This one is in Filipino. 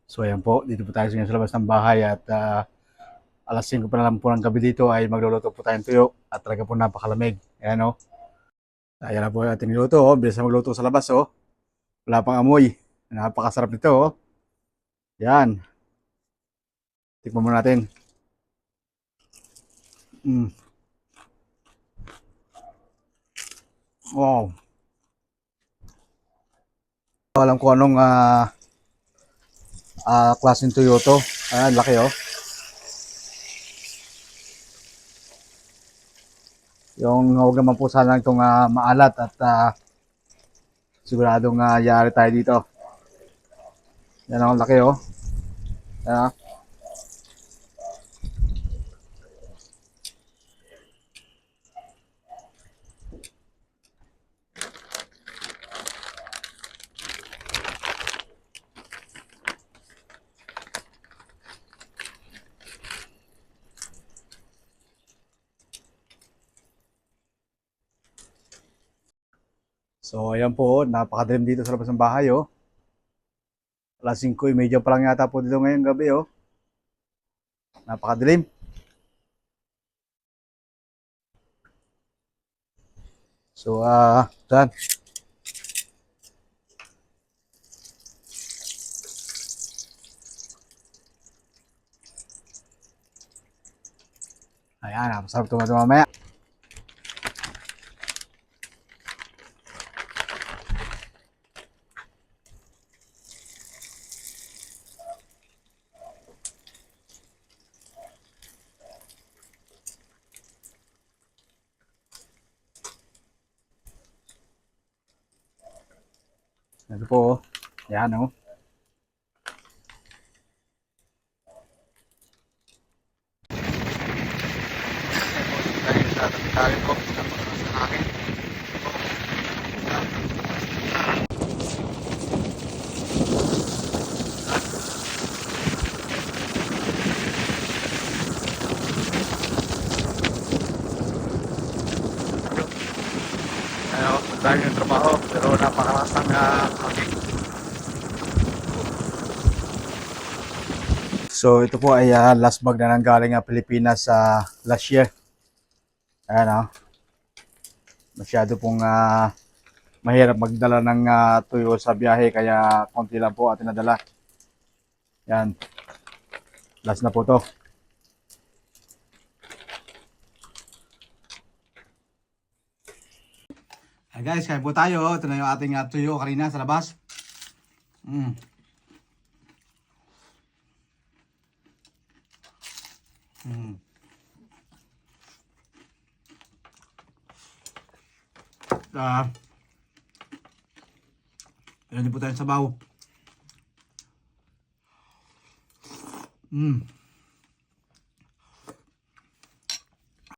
So ayan po, dito po tayo sa labas ng bahay at alas 5 pa na lang po ng gabi dito ay magluluto po tayong tuyo at talaga po napakalamig. Ayan o. Ayan na po yung ating niluto. Bilis na magluto sa labas o. Wala pang amoy. Napakasarap nito o. Yan. Tikman mo natin. Mm. Wow. Alam ko anong klaseng tuyo to. Ayan, laki o. Yung huwag naman po sana itong maalat at siguradong yari tayo dito. Yan ang laki o. Ayan. So ayan po, napakadilim dito sa labas ng bahay oh. Alas 5:30 pa lang yata po dito ngayong gabi oh. Napakadilim. So dyan. Ayan, masarap ito mamaya. Ito po oh. Ayan oh. Ano, dahil yung trabaho, pero napakalakas ng hangin. So ito po ay last bag na nanggaling Pilipinas sa last year. Ayan oh. Masyado pong mahirap magdala ng tuyo sa biyahe kaya konti lang po atin nadala. Yan. Last na po to. Hey guys, kain po tayo. Ito na yung ating tuyo kanina sa labas. Mm. Mm. Ayan din po tayo sa sabaw. Mm.